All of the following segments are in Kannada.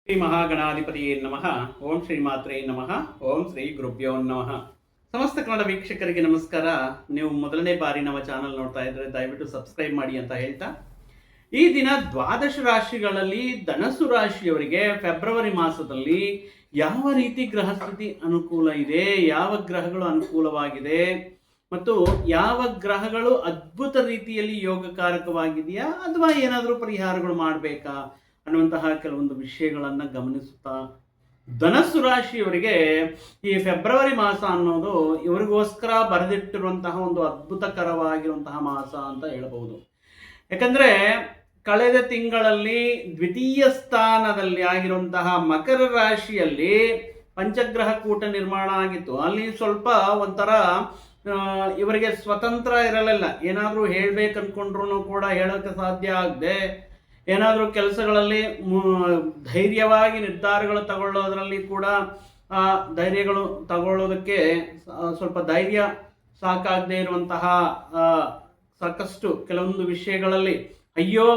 ಶ್ರೀ ಮಹಾಗಣಾಧಿಪತಿಯೇ ನಮಃ. ಓಂ ಶ್ರೀ ಮಾತ್ರೇ ನಮಃ. ಓಂ ಶ್ರೀ ಗುರುಭ್ಯೋ ನಮಃ. ಸಮಸ್ತ ಕನ್ನಡ ವೀಕ್ಷಕರಿಗೆ ನಮಸ್ಕಾರ. ನೀವು ಮೊದಲನೇ ಬಾರಿ ನಮ್ಮ ಚಾನಲ್ ನೋಡ್ತಾ ಇದ್ರೆ ದಯವಿಟ್ಟು ಸಬ್ಸ್ಕ್ರೈಬ್ ಮಾಡಿ ಅಂತ ಹೇಳ್ತಾ, ಈ ದಿನ ದ್ವಾದಶ ರಾಶಿಗಳಲ್ಲಿ ಧನಸ್ಸು ರಾಶಿಯವರಿಗೆ ಫೆಬ್ರವರಿ ಮಾಸದಲ್ಲಿ ಯಾವ ರೀತಿ ಗ್ರಹ ಸ್ಥಿತಿ ಅನುಕೂಲ ಇದೆ, ಯಾವ ಗ್ರಹಗಳು ಅನುಕೂಲವಾಗಿದೆ ಮತ್ತು ಯಾವ ಗ್ರಹಗಳು ಅದ್ಭುತ ರೀತಿಯಲ್ಲಿ ಯೋಗಕಾರಕವಾಗಿದೆಯಾ ಅಥವಾ ಏನಾದರೂ ಪರಿಹಾರಗಳು ಮಾಡಬೇಕಾ ಅನ್ನುವಂತಹ ಕೆಲವೊಂದು ವಿಷಯಗಳನ್ನು ಗಮನಿಸುತ್ತಾ, ಧನಸ್ಸು ರಾಶಿಯವರಿಗೆ ಈ ಫೆಬ್ರವರಿ ಮಾಸ ಅನ್ನೋದು ಇವರಿಗೋಸ್ಕರ ಬರೆದಿಟ್ಟಿರುವಂತಹ ಒಂದು ಅದ್ಭುತಕರವಾಗಿರುವಂತಹ ಮಾಸ ಅಂತ ಹೇಳಬಹುದು. ಯಾಕಂದ್ರೆ ಕಳೆದ ತಿಂಗಳಲ್ಲಿ ದ್ವಿತೀಯ ಸ್ಥಾನದಲ್ಲಿ ಆಗಿರುವಂತಹ ಮಕರ ರಾಶಿಯಲ್ಲಿ ಪಂಚಗ್ರಹ ಕೂಟ ನಿರ್ಮಾಣ ಆಗಿತ್ತು. ಅಲ್ಲಿ ಸ್ವಲ್ಪ ಒಂಥರ ಇವರಿಗೆ ಸ್ವತಂತ್ರ ಇರಲಿಲ್ಲ. ಏನಾದರೂ ಹೇಳ್ಬೇಕನ್ಕೊಂಡ್ರು ಕೂಡ ಹೇಳೋಕ್ಕೆ ಸಾಧ್ಯ ಆಗದೆ, ಏನಾದರೂ ಕೆಲಸಗಳಲ್ಲಿ ಧೈರ್ಯವಾಗಿ ನಿರ್ಧಾರಗಳು ತಗೊಳ್ಳೋದ್ರಲ್ಲಿ ಕೂಡ ಧೈರ್ಯಗಳು ತಗೊಳ್ಳೋದಕ್ಕೆ ಸ್ವಲ್ಪ ಧೈರ್ಯ ಸಾಕಾಗದೇ ಇರುವಂತಹ ಸಾಕಷ್ಟು ಕೆಲವೊಂದು ವಿಷಯಗಳಲ್ಲಿ ಅಯ್ಯೋ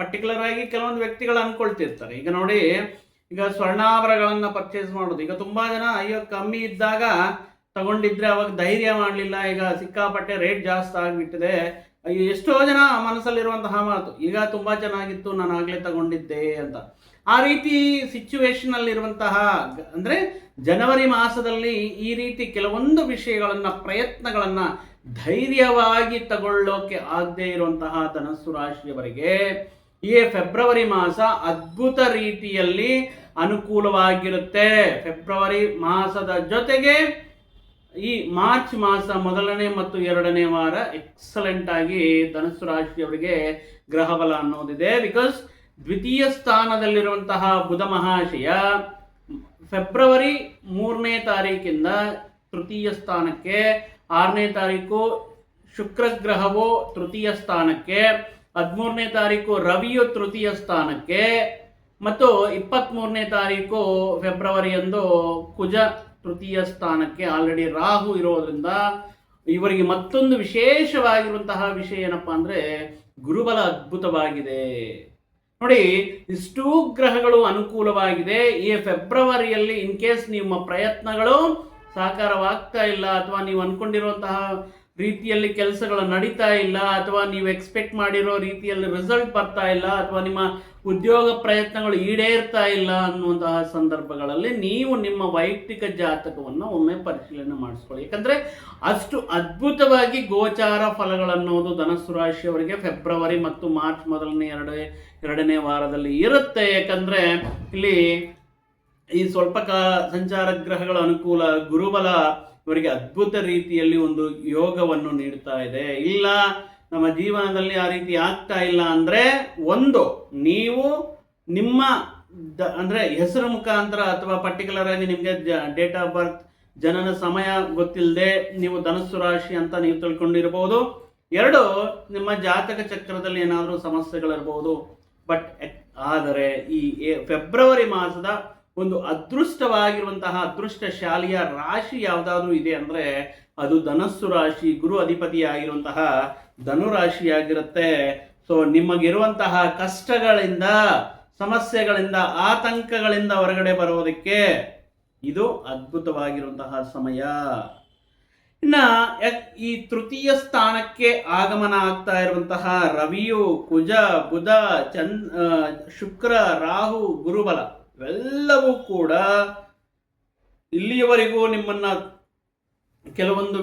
ಪರ್ಟಿಕ್ಯುಲರ್ ಆಗಿ ಕೆಲವೊಂದು ವ್ಯಕ್ತಿಗಳು ಅನ್ಕೊಳ್ತಿರ್ತಾರೆ. ಈಗ ನೋಡಿ, ಈಗ ಸ್ವರ್ಣಾಭರಣಗಳನ್ನು ಪರ್ಚೇಸ್ ಮಾಡೋದು, ಈಗ ತುಂಬ ಜನ ಅಯ್ಯೋ ಕಮ್ಮಿ ಇದ್ದಾಗ ತಗೊಂಡಿದ್ರೆ ಅವಾಗ ಧೈರ್ಯ ಮಾಡಲಿಲ್ಲ, ಈಗ ಸಿಕ್ಕಾಪಟ್ಟೆ ರೇಟ್ ಜಾಸ್ತಿ ಆಗಿಬಿಟ್ಟಿದೆ, ಎಷ್ಟೋ ಜನ ಮನಸ್ಸಲ್ಲಿರುವಂತಹ ಮಾತು ಈಗ ತುಂಬ ಚೆನ್ನಾಗಿತ್ತು ನಾನು ಆಗಲೇ ತಗೊಂಡಿದ್ದೆ ಅಂತ. ಆ ರೀತಿ ಸಿಚುವೇಶನ್ ಅಲ್ಲಿರುವಂತಹ, ಅಂದರೆ ಜನವರಿ ಮಾಸದಲ್ಲಿ ಈ ರೀತಿ ಕೆಲವೊಂದು ವಿಷಯಗಳನ್ನು ಪ್ರಯತ್ನಗಳನ್ನು ಧೈರ್ಯವಾಗಿ ತಗೊಳ್ಳೋಕೆ ಆಗದೆ ಇರುವಂತಹ ಧನಸ್ಸು ರಾಶಿಯವರಿಗೆ ಈ ಫೆಬ್ರವರಿ ಮಾಸ ಅದ್ಭುತ ರೀತಿಯಲ್ಲಿ ಅನುಕೂಲವಾಗಿರುತ್ತೆ. ಫೆಬ್ರವರಿ ಮಾಸದ ಜೊತೆಗೆ ಈ ಮಾರ್ಚ್ ಮಾಸ ಮೊದಲನೇ ಮತ್ತು ಎರಡನೇ ವಾರ ಎಕ್ಸಲೆಂಟ್ ಆಗಿ ಧನಸ್ಸು ರಾಶಿಯವರಿಗೆ ಗ್ರಹಬಲ ಅನ್ನೋದಿದೆ. ಬಿಕಾಸ್ ದ್ವಿತೀಯ ಸ್ಥಾನದಲ್ಲಿರುವಂತಹ ಬುಧ ಮಹಾಶಯ ಫೆಬ್ರವರಿ 3ನೇ ತಾರೀಕಿಂದ ತೃತೀಯ ಸ್ಥಾನಕ್ಕೆ, 6ನೇ ತಾರೀಕು ಶುಕ್ರ ಗ್ರಹವು ತೃತೀಯ ಸ್ಥಾನಕ್ಕೆ, 13ನೇ ತಾರೀಕು ರವಿಯು ತೃತೀಯ ಸ್ಥಾನಕ್ಕೆ ಮತ್ತು 23ನೇ ತಾರೀಕು ಫೆಬ್ರವರಿಯಂದು ಕುಜ ತೃತೀಯ ಸ್ಥಾನಕ್ಕೆ. ಆಲ್ರೆಡಿ ರಾಹು ಇರೋದ್ರಿಂದ ಇವರಿಗೆ ಮತ್ತೊಂದು ವಿಶೇಷವಾಗಿರುವಂತಹ ವಿಷಯ ಏನಪ್ಪಾ ಅಂದ್ರೆ ಗುರುಬಲ ಅದ್ಭುತವಾಗಿದೆ. ನೋಡಿ, ಇಷ್ಟೂ ಗ್ರಹಗಳು ಅನುಕೂಲವಾಗಿದೆ. ಈ ಫೆಬ್ರವರಿಯಲ್ಲಿ ಇನ್ ಕೇಸ್ ನಿಮ್ಮ ಪ್ರಯತ್ನಗಳು ಸಾಕಾರವಾಗ್ತಾ ಇಲ್ಲ, ಅಥವಾ ನೀವು ಅನ್ಕೊಂಡಿರುವಂತಹ ರೀತಿಯಲ್ಲಿ ಕೆಲಸಗಳು ನಡೀತಾ ಇಲ್ಲ, ಅಥವಾ ನೀವು ಎಕ್ಸ್ಪೆಕ್ಟ್ ಮಾಡಿರೋ ರೀತಿಯಲ್ಲಿ ರಿಸಲ್ಟ್ ಬರ್ತಾ ಇಲ್ಲ, ಅಥವಾ ನಿಮ್ಮ ಉದ್ಯೋಗ ಪ್ರಯತ್ನಗಳು ಈಡೇರ್ತಾ ಇಲ್ಲ ಅನ್ನುವಂತಹ ಸಂದರ್ಭಗಳಲ್ಲಿ ನೀವು ನಿಮ್ಮ ವೈಯಕ್ತಿಕ ಜಾತಕವನ್ನು ಒಮ್ಮೆ ಪರಿಶೀಲನೆ ಮಾಡಿಸ್ಕೊಳ್ಳಿ. ಯಾಕಂದ್ರೆ ಅಷ್ಟು ಅದ್ಭುತವಾಗಿ ಗೋಚಾರ ಫಲಗಳನ್ನೋದು ಧನಸ್ಸು ರಾಶಿಯವರಿಗೆ ಫೆಬ್ರವರಿ ಮತ್ತು ಮಾರ್ಚ್ ಮೊದಲನೇ ಎರಡನೇ ವಾರದಲ್ಲಿ ಇರುತ್ತೆ. ಯಾಕಂದ್ರೆ ಇಲ್ಲಿ ಈ ಸ್ವಲ್ಪ ಸಂಚಾರ ಗ್ರಹಗಳ ಅನುಕೂಲ, ಗುರುಬಲ ಇವರಿಗೆ ಅದ್ಭುತ ರೀತಿಯಲ್ಲಿ ಒಂದು ಯೋಗವನ್ನು ನೀಡ್ತಾ ಇದೆ. ಇಲ್ಲ ನಮ್ಮ ಜೀವನದಲ್ಲಿ ಆ ರೀತಿ ಆಗ್ತಾ ಇಲ್ಲ ಅಂದರೆ, ಒಂದು ನೀವು ನಿಮ್ಮ ಅಂದರೆ ಹೆಸರು ಮುಖಾಂತರ ಅಥವಾ ಪರ್ಟಿಕ್ಯುಲರ್ ಆಗಿ ನಿಮಗೆ ಡೇಟ್ ಆಫ್ ಬರ್ತ್ ಜನನ ಸಮಯ ಗೊತ್ತಿಲ್ಲದೆ ನೀವು ಧನಸ್ಸು ರಾಶಿ ಅಂತ ನೀವು ತಿಳ್ಕೊಂಡಿರ್ಬೋದು. ಎರಡು, ನಿಮ್ಮ ಜಾತಕ ಚಕ್ರದಲ್ಲಿ ಏನಾದರೂ ಸಮಸ್ಯೆಗಳಿರ್ಬೋದು. ಬಟ್ ಆದರೆ ಈ ಫೆಬ್ರವರಿ ಮಾಸದ ಒಂದು ಅದೃಷ್ಟವಾಗಿರುವಂತಹ ಅದೃಷ್ಟಶಾಲಿಯ ರಾಶಿ ಯಾವುದಾದ್ರೂ ಇದೆ ಅಂದರೆ ಅದು ಧನಸ್ಸು ರಾಶಿ, ಗುರು ಅಧಿಪತಿಯಾಗಿರುವಂತಹ ಧನುರಾಶಿಯಾಗಿರುತ್ತೆ. ಸೊ ನಿಮಗಿರುವಂತಹ ಕಷ್ಟಗಳಿಂದ, ಸಮಸ್ಯೆಗಳಿಂದ, ಆತಂಕಗಳಿಂದ ಹೊರಗಡೆ ಬರೋದಕ್ಕೆ ಇದು ಅದ್ಭುತವಾಗಿರುವಂತಹ ಸಮಯ. ಇನ್ನು ಈ ತೃತೀಯ ಸ್ಥಾನಕ್ಕೆ ಆಗಮನ ಆಗ್ತಾ ಇರುವಂತಹ ರವಿಯು, ಕುಜ, ಬುಧ, ಶುಕ್ರ, ರಾಹು, ಗುರುಬಲ ಇವೆಲ್ಲವೂ ಕೂಡ ಇಲ್ಲಿಯವರೆಗೂ ನಿಮ್ಮನ್ನ ಕೆಲವೊಂದು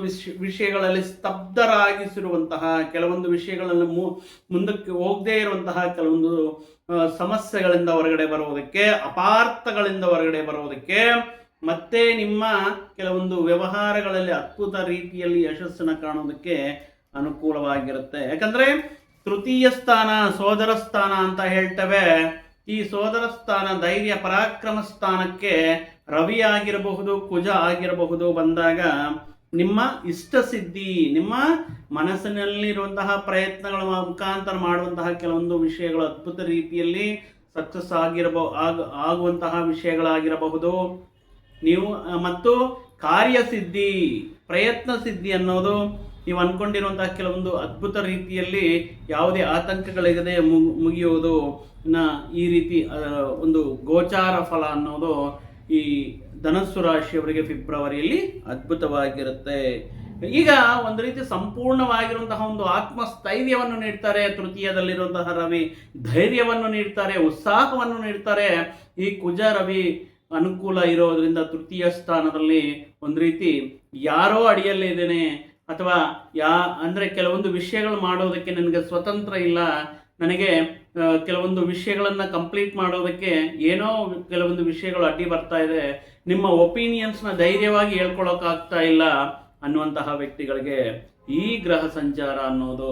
ವಿಷಯಗಳಲ್ಲಿ ಸ್ತಬ್ಧರಾಗಿಸಿರುವಂತಹ, ಕೆಲವೊಂದು ವಿಷಯಗಳಲ್ಲಿ ಮುಂದಕ್ಕೆ ಹೋಗದೇ ಇರುವಂತಹ ಕೆಲವೊಂದು ಸಮಸ್ಯೆಗಳಿಂದ ಹೊರಗಡೆ ಬರುವುದಕ್ಕೆ, ಅಪಾರ್ಥಗಳಿಂದ ಹೊರಗಡೆ ಬರುವುದಕ್ಕೆ, ಮತ್ತೆ ನಿಮ್ಮ ಕೆಲವೊಂದು ವ್ಯವಹಾರಗಳಲ್ಲಿ ಅದ್ಭುತ ರೀತಿಯಲ್ಲಿ ಯಶಸ್ಸನ್ನು ಕಾಣೋದಕ್ಕೆ ಅನುಕೂಲವಾಗಿರುತ್ತೆ. ಯಾಕಂದ್ರೆ ತೃತೀಯ ಸ್ಥಾನ ಸೋದರ ಸ್ಥಾನ ಅಂತ ಹೇಳ್ತೇವೆ. ಈ ಸೋದರ ಸ್ಥಾನ ಧೈರ್ಯ ಪರಾಕ್ರಮ ಸ್ಥಾನಕ್ಕೆ ರವಿ ಆಗಿರಬಹುದು, ಕುಜ ಆಗಿರಬಹುದು ಬಂದಾಗ ನಿಮ್ಮ ಇಷ್ಟ ಸಿದ್ಧಿ, ನಿಮ್ಮ ಮನಸ್ಸಿನಲ್ಲಿರುವಂತಹ ಪ್ರಯತ್ನಗಳ ಮುಖಾಂತರ ಮಾಡುವಂತಹ ಕೆಲವೊಂದು ವಿಷಯಗಳು ಅದ್ಭುತ ರೀತಿಯಲ್ಲಿ ಸಕ್ಸಸ್ ಆಗುವಂತಹ ವಿಷಯಗಳಾಗಿರಬಹುದು. ನೀವು ಮತ್ತು ಕಾರ್ಯಸಿದ್ಧಿ, ಪ್ರಯತ್ನ ಸಿದ್ಧಿ ಅನ್ನೋದು ನೀವು ಅಂದ್ಕೊಂಡಿರುವಂತಹ ಕೆಲವೊಂದು ಅದ್ಭುತ ರೀತಿಯಲ್ಲಿ ಯಾವುದೇ ಆತಂಕಗಳಿಗದೆ ಮುಗಿಯುವುದು ಈ ರೀತಿ ಒಂದು ಗೋಚಾರ ಫಲ ಅನ್ನೋದು ಈ ಧನಸ್ಸು ರಾಶಿಯವರಿಗೆ ಫೆಬ್ರವರಿಯಲ್ಲಿ ಅದ್ಭುತವಾಗಿರುತ್ತೆ. ಈಗ ಒಂದು ರೀತಿ ಸಂಪೂರ್ಣವಾಗಿರುವಂತಹ ಒಂದು ಆತ್ಮಸ್ಥೈರ್ಯವನ್ನು ನೀಡ್ತಾರೆ. ತೃತೀಯದಲ್ಲಿರುವಂತಹ ರವಿ ಧೈರ್ಯವನ್ನು ನೀಡ್ತಾರೆ, ಉತ್ಸಾಹವನ್ನು ನೀಡ್ತಾರೆ. ಈ ಕುಜ ರವಿ ಅನುಕೂಲ ಇರೋದ್ರಿಂದ ತೃತೀಯ ಸ್ಥಾನದಲ್ಲಿ ಒಂದು ರೀತಿ ಯಾರೋ ಅಡಿಯಲ್ಲೇ ಇದ್ದೇನೆ ಅಥವಾ ಅಂದರೆ ಕೆಲವೊಂದು ವಿಷಯಗಳು ಮಾಡೋದಕ್ಕೆ ನನಗೆ ಸ್ವತಂತ್ರ ಇಲ್ಲ, ನನಗೆ ಕೆಲವೊಂದು ವಿಷಯಗಳನ್ನು ಕಂಪ್ಲೀಟ್ ಮಾಡೋದಕ್ಕೆ ಏನೋ ಕೆಲವೊಂದು ವಿಷಯಗಳು ಅಡ್ಡಿ ಬರ್ತಾ ಇದೆ, ನಿಮ್ಮ ಒಪಿನಿಯನ್ಸ್ನ ಧೈರ್ಯವಾಗಿ ಹೇಳ್ಕೊಳಕ್ಕಾಗ್ತಾ ಇಲ್ಲ ಅನ್ನುವಂತಹ ವ್ಯಕ್ತಿಗಳಿಗೆ ಈ ಗ್ರಹ ಸಂಚಾರ ಅನ್ನೋದು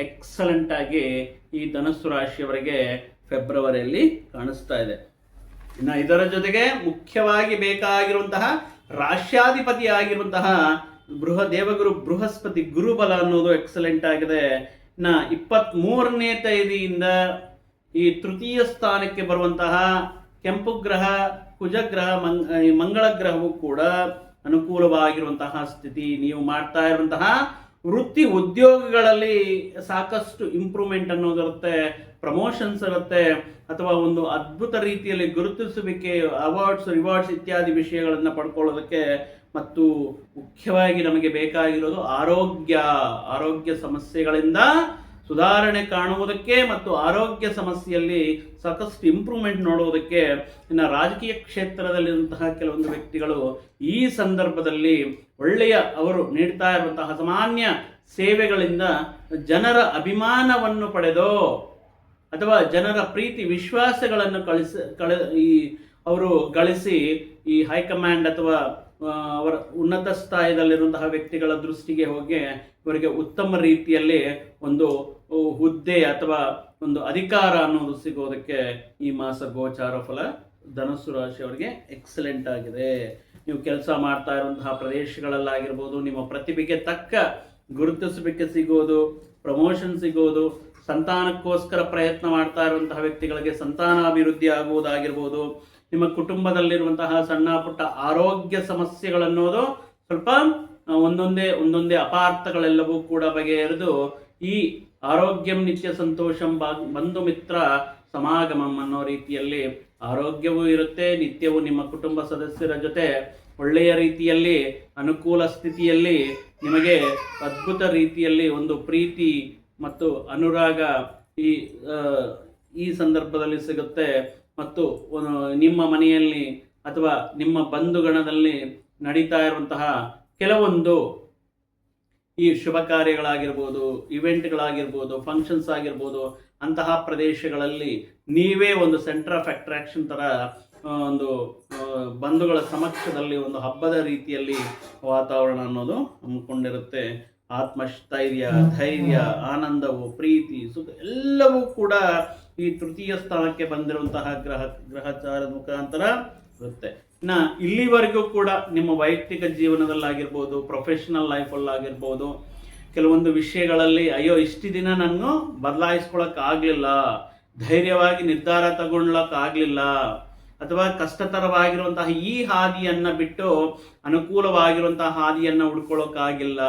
ಎಕ್ಸಲೆಂಟ್ ಆಗಿ ಈ ಧನಸ್ಸು ರಾಶಿಯವರಿಗೆ ಫೆಬ್ರವರಿಯಲ್ಲಿ ಕಾಣಿಸ್ತಾ ಇದೆ. ಇನ್ನು ಇದರ ಜೊತೆಗೆ ಮುಖ್ಯವಾಗಿ ಬೇಕಾಗಿರುವಂತಹ ರಾಶ್ಯಾಧಿಪತಿ ಆಗಿರುವಂತಹ ದೇವಗುರು ಬೃಹಸ್ಪತಿ ಗುರುಬಲ ಅನ್ನೋದು ಎಕ್ಸಲೆಂಟ್ ಆಗಿದೆ. 23ನೇ ತೇದಿಯಿಂದ ಈ ತೃತೀಯ ಸ್ಥಾನಕ್ಕೆ ಬರುವಂತಹ ಕೆಂಪು ಗ್ರಹ ಕುಜಗ್ರಹ ಮಂಗಳ ಗ್ರಹವು ಕೂಡ ಅನುಕೂಲವಾಗಿರುವಂತಹ ಸ್ಥಿತಿ. ನೀವು ಮಾಡ್ತಾ ಇರುವಂತಹ ವೃತ್ತಿ ಉದ್ಯೋಗಗಳಲ್ಲಿ ಸಾಕಷ್ಟು ಇಂಪ್ರೂವ್ಮೆಂಟ್ ಅನ್ನೋದಿರುತ್ತೆ, ಪ್ರಮೋಷನ್ಸ್ ಇರುತ್ತೆ, ಅಥವಾ ಒಂದು ಅದ್ಭುತ ರೀತಿಯಲ್ಲಿ ಗುರುತಿಸುವಿಕೆ, ಅವಾರ್ಡ್ಸ್, ರಿವಾರ್ಡ್ಸ್ ಇತ್ಯಾದಿ ವಿಷಯಗಳನ್ನು ಪಡ್ಕೊಳ್ಳೋದಕ್ಕೆ. ಮತ್ತು ಮುಖ್ಯವಾಗಿ ನಮಗೆ ಬೇಕಾಗಿರೋದು ಆರೋಗ್ಯ ಸಮಸ್ಯೆಗಳಿಂದ ಸುಧಾರಣೆ ಕಾಣುವುದಕ್ಕೆ ಮತ್ತು ಆರೋಗ್ಯ ಸಮಸ್ಯೆಯಲ್ಲಿ ಸಾಕಷ್ಟು ಇಂಪ್ರೂವ್ಮೆಂಟ್ ನೋಡುವುದಕ್ಕೆ. ಇನ್ನು ರಾಜಕೀಯ ಕ್ಷೇತ್ರದಲ್ಲಿರುವಂತಹ ಕೆಲವೊಂದು ವ್ಯಕ್ತಿಗಳು ಈ ಸಂದರ್ಭದಲ್ಲಿ ಅವರು ನೀಡ್ತಾ ಇರುವಂತಹ ಸಾಮಾನ್ಯ ಸೇವೆಗಳಿಂದ ಜನರ ಅಭಿಮಾನವನ್ನು ಪಡೆದು ಅಥವಾ ಜನರ ಪ್ರೀತಿ ವಿಶ್ವಾಸಗಳನ್ನು ಅವರು ಗಳಿಸಿ ಈ ಹೈಕಮಾಂಡ್ ಅಥವಾ ಅವರ ಉನ್ನತ ಸ್ಥಾನದಲ್ಲಿರುವಂತಹ ವ್ಯಕ್ತಿಗಳ ದೃಷ್ಟಿಗೆ ಹೋಗಿ ಇವರಿಗೆ ಉತ್ತಮ ರೀತಿಯಲ್ಲಿ ಒಂದು ಹುದ್ದೆ ಅಥವಾ ಒಂದು ಅಧಿಕಾರ ಅನ್ನೋದು ಸಿಗೋದಕ್ಕೆ ಈ ಮಾಸ ಗೋಚಾರ ಫಲ ಧನಸ್ಸು ರಾಶಿಯವರಿಗೆ ಎಕ್ಸಲೆಂಟ್ ಆಗಿದೆ. ನೀವು ಕೆಲಸ ಮಾಡ್ತಾ ಇರುವಂತಹ ಪ್ರದೇಶಗಳಲ್ಲಾಗಿರ್ಬೋದು, ನಿಮ್ಮ ಪ್ರತಿಭೆಗೆ ತಕ್ಕ ಗುರುತಿಸಬೇಕೆ ಸಿಗೋದು, ಪ್ರಮೋಷನ್ ಸಿಗೋದು, ಸಂತಾನಕ್ಕೋಸ್ಕರ ಪ್ರಯತ್ನ ಮಾಡ್ತಾ ಇರುವಂತಹ ವ್ಯಕ್ತಿಗಳಿಗೆ ಸಂತಾನಾಭಿವೃದ್ಧಿ ಆಗುವುದಾಗಿರ್ಬೋದು, ನಿಮ್ಮ ಕುಟುಂಬದಲ್ಲಿರುವಂತಹ ಸಣ್ಣ ಪುಟ್ಟ ಆರೋಗ್ಯ ಸಮಸ್ಯೆಗಳನ್ನೋದು ಸ್ವಲ್ಪ ಒಂದೊಂದೇ ಅಪಾರ್ಥಗಳೆಲ್ಲವೂ ಕೂಡ ಬಗೆಹರಿದು ಈ ಆರೋಗ್ಯಂ ನಿತ್ಯ ಸಂತೋಷಂ ಬಂಧು ಮಿತ್ರ ಸಮಾಗಮಂ ಅನ್ನೋ ರೀತಿಯಲ್ಲಿ ಆರೋಗ್ಯವೂ ಇರುತ್ತೆ. ನಿತ್ಯವೂ ನಿಮ್ಮ ಕುಟುಂಬ ಸದಸ್ಯರ ಜೊತೆ ಒಳ್ಳೆಯ ರೀತಿಯಲ್ಲಿ ಅನುಕೂಲ ಸ್ಥಿತಿಯಲ್ಲಿ ನಿಮಗೆ ಅದ್ಭುತ ರೀತಿಯಲ್ಲಿ ಒಂದು ಪ್ರೀತಿ ಮತ್ತು ಅನುರಾಗ ಈ ಸಂದರ್ಭದಲ್ಲಿ ಸಿಗುತ್ತೆ. ಮತ್ತು ನಿಮ್ಮ ಮನೆಯಲ್ಲಿ ಅಥವಾ ನಿಮ್ಮ ಬಂಧುಗಣದಲ್ಲಿ ನಡೀತಾ ಇರುವಂತಹ ಕೆಲವೊಂದು ಈ ಶುಭ ಕಾರ್ಯಗಳಾಗಿರ್ಬೋದು, ಇವೆಂಟ್ಗಳಾಗಿರ್ಬೋದು, ಫಂಕ್ಷನ್ಸ್ ಆಗಿರ್ಬೋದು, ಅಂತಹ ಪ್ರದೇಶಗಳಲ್ಲಿ ನೀವೇ ಒಂದು ಸೆಂಟರ್ ಆಫ್ ಅಟ್ರಾಕ್ಷನ್ ಥರ ಒಂದು ಬಂಧುಗಳ ಸಮಕ್ಷದಲ್ಲಿ ಒಂದು ಹಬ್ಬದ ರೀತಿಯಲ್ಲಿ ವಾತಾವರಣ ಅನ್ನೋದು ಹಮ್ಮಿಕೊಂಡಿರುತ್ತೆ. ಆತ್ಮಸ್ಥೈರ್ಯ, ಧೈರ್ಯ, ಆನಂದವು, ಪ್ರೀತಿ, ಸುಖ ಎಲ್ಲವೂ ಕೂಡ ಈ ತೃತೀಯ ಸ್ಥಾನಕ್ಕೆ ಬಂದಿರುವಂತಹ ಗ್ರಹಚಾರದ ಮುಖಾಂತರ ಇರುತ್ತೆ. ಇಲ್ಲಿವರೆಗೂ ಕೂಡ ನಿಮ್ಮ ವೈಯಕ್ತಿಕ ಜೀವನದಲ್ಲಾಗಿರ್ಬೋದು, ಪ್ರೊಫೆಷನಲ್ ಲೈಫಲ್ಲಾಗಿರ್ಬೋದು, ಕೆಲವೊಂದು ವಿಷಯಗಳಲ್ಲಿ ಇಷ್ಟು ದಿನ ನಾನು ಬದಲಾಯಿಸ್ಕೊಳಕ್ಕಾಗಲಿಲ್ಲ, ಧೈರ್ಯವಾಗಿ ನಿರ್ಧಾರ ತಗೊಳ್ಳಕ್ಕಾಗಲಿಲ್ಲ, ಅಥವಾ ಕಷ್ಟತರವಾಗಿರುವಂತಹ ಈ ಹಾದಿಯನ್ನು ಬಿಟ್ಟು ಅನುಕೂಲವಾಗಿರುವಂತಹ ಹಾದಿಯನ್ನು ಹುಡ್ಕೊಳ್ಳೋಕ್ಕಾಗಿಲ್ಲ.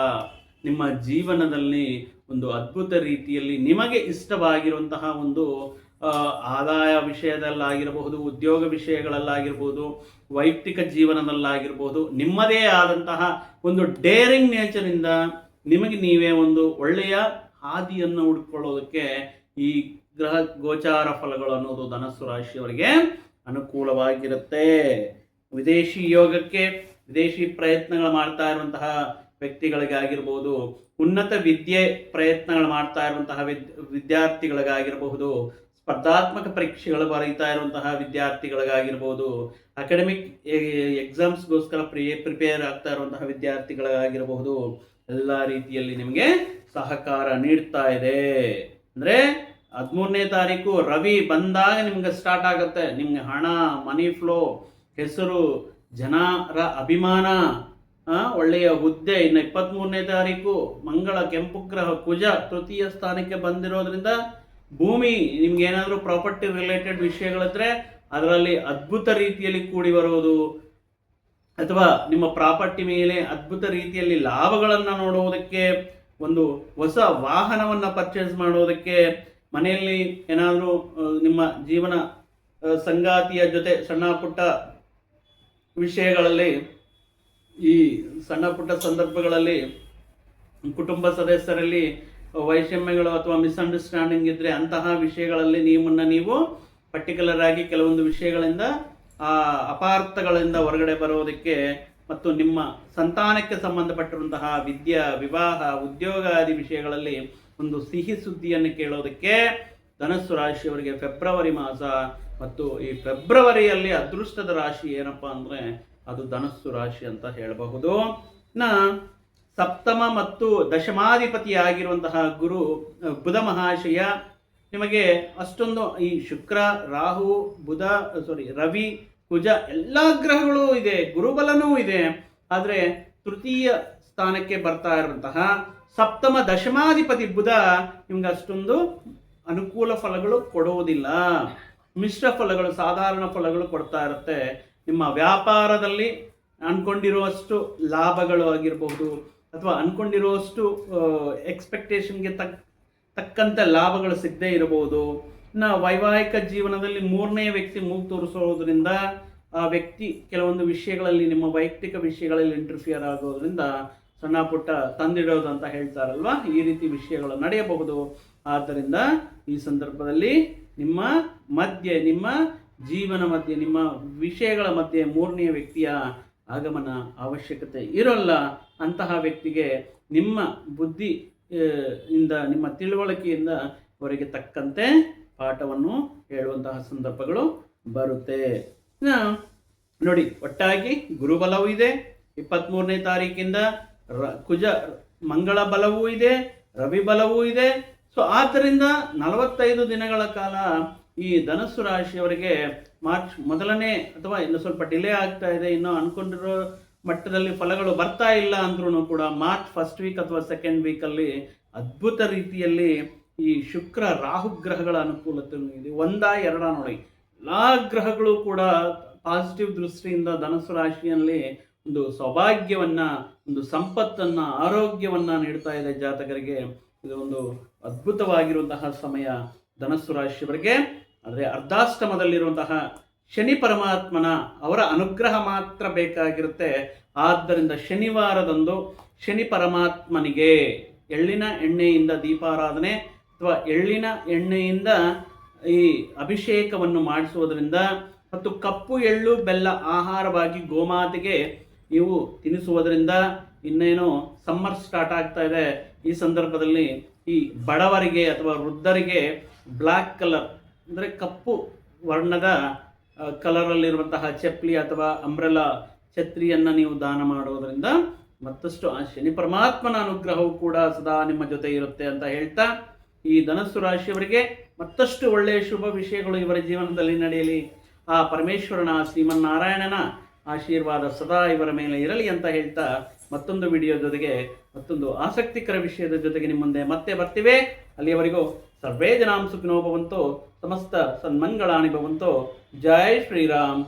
ನಿಮ್ಮ ಜೀವನದಲ್ಲಿ ಒಂದು ಅದ್ಭುತ ರೀತಿಯಲ್ಲಿ ನಿಮಗೆ ಇಷ್ಟವಾಗಿರುವಂತಹ ಒಂದು ಆದಾಯ ವಿಷಯದಲ್ಲಾಗಿರಬಹುದು, ಉದ್ಯೋಗ ವಿಷಯಗಳಲ್ಲಾಗಿರ್ಬೋದು, ವೈಯಕ್ತಿಕ ಜೀವನದಲ್ಲಾಗಿರ್ಬೋದು, ನಿಮ್ಮದೇ ಆದಂತಹ ಒಂದು ಡೇರಿಂಗ್ ನೇಚರಿಂದ ನಿಮಗೆ ನೀವೇ ಒಂದು ಒಳ್ಳೆಯ ಹಾದಿಯನ್ನು ಹುಡ್ಕೊಳ್ಳೋದಕ್ಕೆ ಈ ಗ್ರಹ ಗೋಚಾರ ಫಲಗಳು ಅನ್ನೋದು ಧನಸ್ಸು ರಾಶಿಯವರಿಗೆ ಅನುಕೂಲವಾಗಿರುತ್ತೆ. ವಿದೇಶಿ ಯೋಗಕ್ಕೆ, ವಿದೇಶಿ ಪ್ರಯತ್ನಗಳು ಮಾಡ್ತಾ ಇರುವಂತಹ ವ್ಯಕ್ತಿಗಳಿಗಾಗಿರ್ಬೋದು, ಉನ್ನತ ವಿದ್ಯೆ ಪ್ರಯತ್ನಗಳು ಮಾಡ್ತಾ ಇರುವಂತಹ ವಿದ್ಯಾರ್ಥಿಗಳಿಗಾಗಿರಬಹುದು, ಸ್ಪರ್ಧಾತ್ಮಕ ಪರೀಕ್ಷೆಗಳು ಬರೀತಾ ಇರುವಂತಹ ವಿದ್ಯಾರ್ಥಿಗಳಿಗಾಗಿರ್ಬೋದು, ಅಕಾಡೆಮಿಕ್ ಎಕ್ಸಾಮ್ಸ್ಗೋಸ್ಕರ ಪ್ರಿಪೇರ್ ಆಗ್ತಾ ಇರುವಂತಹ ವಿದ್ಯಾರ್ಥಿಗಳಿಗಾಗಿರಬಹುದು, ಎಲ್ಲ ರೀತಿಯಲ್ಲಿ ನಿಮಗೆ ಸಹಕಾರ ನೀಡ್ತಾ ಇದೆ. ಅಂದರೆ 13ನೇ ತಾರೀಕು ರವಿ ಬಂದಾಗ ನಿಮ್ಗೆ ಸ್ಟಾರ್ಟ್ ಆಗುತ್ತೆ. ನಿಮ್ಗೆ ಹಣ, ಮನಿ ಫ್ಲೋ, ಹೆಸರು, ಜನರ ಅಭಿಮಾನ, ಒಳ್ಳೆಯ ಹುದ್ದೆ. ಇನ್ನು 23ನೇ ತಾರೀಕು ಮಂಗಳ ಕೆಂಪು ಗ್ರಹ ಕುಜ ತೃತೀಯ ಸ್ಥಾನಕ್ಕೆ ಬಂದಿರೋದ್ರಿಂದ ಭೂಮಿ, ನಿಮ್ಗೆ ಏನಾದರೂ ಪ್ರಾಪರ್ಟಿ ರಿಲೇಟೆಡ್ ವಿಷಯಗಳಿದ್ರೆ ಅದರಲ್ಲಿ ಅದ್ಭುತ ರೀತಿಯಲ್ಲಿ ಕೂಡಿ ಬರುವುದು, ಅಥವಾ ನಿಮ್ಮ ಪ್ರಾಪರ್ಟಿ ಮೇಲೆ ಅದ್ಭುತ ರೀತಿಯಲ್ಲಿ ಲಾಭಗಳನ್ನು ನೋಡುವುದಕ್ಕೆ ಒಂದು ಹೊಸ ವಾಹನವನ್ನು ಪರ್ಚೇಸ್ ಮಾಡೋದಕ್ಕೆ, ಮನೆಯಲ್ಲಿ ಏನಾದರೂ ನಿಮ್ಮ ಜೀವನ ಸಂಗಾತಿಯ ಜೊತೆ ಸಣ್ಣ ಪುಟ್ಟ ವಿಷಯಗಳಲ್ಲಿ, ಈ ಸಣ್ಣ ಪುಟ್ಟ ಸಂದರ್ಭಗಳಲ್ಲಿ ಕುಟುಂಬ ಸದಸ್ಯರಲ್ಲಿ ವೈಷಮ್ಯಗಳು ಅಥವಾ ಮಿಸ್ಅಂಡರ್ಸ್ಟ್ಯಾಂಡಿಂಗ್ ಇದ್ದರೆ ಅಂತಹ ವಿಷಯಗಳಲ್ಲಿ ನೀವು ಪರ್ಟಿಕ್ಯುಲರ್ ಆಗಿ ಕೆಲವೊಂದು ವಿಷಯಗಳಿಂದ ಅಪಾರ್ಥಗಳಿಂದ ಹೊರಗಡೆ ಬರೋದಕ್ಕೆ ಮತ್ತು ನಿಮ್ಮ ಸಂತಾನಕ್ಕೆ ಸಂಬಂಧಪಟ್ಟಿರುವಂತಹ ವಿದ್ಯಾ, ವಿವಾಹ, ಉದ್ಯೋಗ ಆದಿ ವಿಷಯಗಳಲ್ಲಿ ಒಂದು ಸಿಹಿ ಸುದ್ದಿಯನ್ನು ಕೇಳೋದಕ್ಕೆ ಧನಸ್ಸು ರಾಶಿಯವರಿಗೆ ಫೆಬ್ರವರಿ ಮಾಸ. ಮತ್ತು ಈ ಫೆಬ್ರವರಿಯಲ್ಲಿ ಅದೃಷ್ಟದ ರಾಶಿ ಏನಪ್ಪ ಅಂದರೆ ಅದು ಧನಸ್ಸು ರಾಶಿ ಅಂತ ಹೇಳಬಹುದು. ಸಪ್ತಮ ಮತ್ತು ದಶಮಾಧಿಪತಿಯಾಗಿರುವಂತಹ ಬುಧ ಮಹಾಶಯ ನಿಮಗೆ ಅಷ್ಟೊಂದು, ಈ ಶುಕ್ರ, ರಾಹು, ರವಿ, ಕುಜ ಎಲ್ಲ ಗ್ರಹಗಳು ಇದೆ, ಗುರುಬಲನೂ ಇದೆ. ಆದರೆ ತೃತೀಯ ಸ್ಥಾನಕ್ಕೆ ಬರ್ತಾ ಇರುವಂತಹ ಸಪ್ತಮ ದಶಮಾಧಿಪತಿ ಬುಧ ನಿಮ್ಗೆ ಅಷ್ಟೊಂದು ಅನುಕೂಲ ಫಲಗಳು ಕೊಡುವುದಿಲ್ಲ. ಮಿಶ್ರ ಫಲಗಳು, ಸಾಧಾರಣ ಫಲಗಳು ಕೊಡ್ತಾ ಇರುತ್ತೆ. ನಿಮ್ಮ ವ್ಯಾಪಾರದಲ್ಲಿ ಅನ್ಕೊಂಡಿರುವಷ್ಟು ಲಾಭಗಳು ಆಗಿರಬಹುದು, ಅಥವಾ ಅನ್ಕೊಂಡಿರುವಷ್ಟು ಎಕ್ಸ್ಪೆಕ್ಟೇಷನ್ಗೆ ತಕ್ಕಂತೆ ಲಾಭಗಳು ಸಿಗದೇ ಇರಬಹುದು. ಇನ್ನು ವೈವಾಹಿಕ ಜೀವನದಲ್ಲಿ ಮೂರನೇ ವ್ಯಕ್ತಿ ಮೂಗು ತೋರಿಸೋದ್ರಿಂದ ಆ ವ್ಯಕ್ತಿ ಕೆಲವೊಂದು ವಿಷಯಗಳಲ್ಲಿ, ನಿಮ್ಮ ವೈಯಕ್ತಿಕ ವಿಷಯಗಳಲ್ಲಿ ಇಂಟರ್ಫಿಯರ್ ಆಗೋದ್ರಿಂದ ಸಣ್ಣ ಪುಟ್ಟ ತಂದಿಡೋದು ಅಂತ ಹೇಳ್ತಾರಲ್ವ, ಈ ರೀತಿ ವಿಷಯಗಳು ನಡೆಯಬಹುದು. ಆದ್ದರಿಂದ ಈ ಸಂದರ್ಭದಲ್ಲಿ ನಿಮ್ಮ ಜೀವನ ಮಧ್ಯೆ, ನಿಮ್ಮ ವಿಷಯಗಳ ಮಧ್ಯೆ ಮೂರನೆಯ ವ್ಯಕ್ತಿಯ ಆಗಮನ ಅವಶ್ಯಕತೆ ಇರೋಲ್ಲ. ಅಂತಹ ವ್ಯಕ್ತಿಗೆ ನಿಮ್ಮ ಬುದ್ಧಿ ಇಂದ, ನಿಮ್ಮ ತಿಳುವಳಿಕೆಯಿಂದ ಅವರಿಗೆ ತಕ್ಕಂತೆ ಪಾಠವನ್ನು ಹೇಳುವಂತಹ ಸಂದರ್ಭಗಳು ಬರುತ್ತೆ. ನೋಡಿ, ಒಟ್ಟಾಗಿ ಗುರುಬಲವೂ ಇದೆ 23ನೇ ತಾರೀಕಿಂದ, ಮಂಗಳ ಬಲವೂ ಇದೆ, ರವಿ ಬಲವೂ ಇದೆ. ಸೊ ಆದ್ದರಿಂದ 45 ದಿನಗಳ ಕಾಲ ಈ ಧನಸ್ಸು ರಾಶಿಯವರಿಗೆ ಮಾರ್ಚ್ ಮೊದಲನೇ, ಅಥವಾ ಇನ್ನು ಸ್ವಲ್ಪ ಡಿಲೇ ಆಗ್ತಾ ಇದೆ, ಇನ್ನು ಅನ್ಕೊಂಡಿರೋ ಮಟ್ಟದಲ್ಲಿ ಫಲಗಳು ಬರ್ತಾ ಇಲ್ಲ ಅಂದ್ರೂ ಕೂಡ ಮಾರ್ಚ್ ಫಸ್ಟ್ ವೀಕ್ ಅಥವಾ ಸೆಕೆಂಡ್ ವೀಕಲ್ಲಿ ಅದ್ಭುತ ರೀತಿಯಲ್ಲಿ ಈ ಶುಕ್ರ ರಾಹು ಗ್ರಹಗಳ ಅನುಕೂಲತೆ ಇದೆ. 1-2 ನೋಡಿ, ಎಲ್ಲ ಗ್ರಹಗಳು ಕೂಡ ಪಾಸಿಟಿವ್ ದೃಷ್ಟಿಯಿಂದ ಧನಸ್ಸು ರಾಶಿಯಲ್ಲಿ ಒಂದು ಸೌಭಾಗ್ಯವನ್ನ, ಒಂದು ಸಂಪತ್ತನ್ನ, ಆರೋಗ್ಯವನ್ನ ನೀಡ್ತಾ ಇದೆ ಜಾತಕರಿಗೆ. ಇದು ಒಂದು ಅದ್ಭುತವಾಗಿರುವಂತಹ ಸಮಯ ಧನಸ್ಸು ರಾಶಿಯವರಿಗೆ. ಆದರೆ ಅರ್ಧಾಷ್ಟಮದಲ್ಲಿರುವಂತಹ ಶನಿ ಪರಮಾತ್ಮನ ಅವರ ಅನುಗ್ರಹ ಮಾತ್ರ ಬೇಕಾಗಿರುತ್ತೆ. ಆದ್ದರಿಂದ ಶನಿವಾರದಂದು ಶನಿ ಪರಮಾತ್ಮನಿಗೆ ಎಳ್ಳಿನ ಎಣ್ಣೆಯಿಂದ ದೀಪಾರಾಧನೆ ಅಥವಾ ಎಳ್ಳಿನ ಎಣ್ಣೆಯಿಂದ ಈ ಅಭಿಷೇಕವನ್ನು ಮಾಡಿಸುವುದರಿಂದ, ಮತ್ತು ಕಪ್ಪು ಎಳ್ಳು ಬೆಲ್ಲ ಆಹಾರವಾಗಿ ಗೋಮಾತೆಗೆ ನೀವು ತಿನ್ನಿಸುವುದರಿಂದ, ಇನ್ನೇನು ಸಮ್ಮರ್ ಸ್ಟಾರ್ಟ್ ಆಗ್ತಾ ಇದೆ, ಈ ಸಂದರ್ಭದಲ್ಲಿ ಈ ಬಡವರಿಗೆ ಅಥವಾ ವೃದ್ಧರಿಗೆ ಬ್ಲ್ಯಾಕ್ ಕಲರ್ ಅಂದರೆ ಕಪ್ಪು ವರ್ಣದ ಕಲರಲ್ಲಿರುವಂತಹ ಚಪ್ಪಲಿ ಅಥವಾ ಅಂಬ್ರೆಲಾ ಛತ್ರಿಯನ್ನು ನೀವು ದಾನ ಮಾಡೋದರಿಂದ ಮತ್ತಷ್ಟು ಆ ಶನಿ ಪರಮಾತ್ಮನ ಅನುಗ್ರಹವು ಕೂಡ ಸದಾ ನಿಮ್ಮ ಜೊತೆ ಇರುತ್ತೆ ಅಂತ ಹೇಳ್ತಾ, ಈ ಧನಸ್ಸು ರಾಶಿಯವರಿಗೆ ಮತ್ತಷ್ಟು ಒಳ್ಳೆಯ ಶುಭ ವಿಷಯಗಳು ಇವರ ಜೀವನದಲ್ಲಿ ನಡೆಯಲಿ. ಆ ಪರಮೇಶ್ವರನ, ಶ್ರೀಮನ್ನಾರಾಯಣನ ಆಶೀರ್ವಾದ ಸದಾ ಇವರ ಮೇಲೆ ಇರಲಿ ಅಂತ ಹೇಳ್ತಾ, ಮತ್ತೊಂದು ವಿಡಿಯೋ ಜೊತೆಗೆ, ಮತ್ತೊಂದು ಆಸಕ್ತಿಕರ ವಿಷಯದ ಜೊತೆಗೆ ನಿಮ್ಮ ಮುಂದೆ ಮತ್ತೆ ಬರ್ತೀವಿ. ಅಲ್ಲಿಯವರೆಗೂ ಸರ್ವೇ ಜನಾಂ ಸುಖಿನೋ ಭವಂತು, ಸಮಸ್ತ ಸನ್ಮಂಗಳಾನಿ ಭವಂತು. ಜೈ ಶ್ರೀರಾಮ್.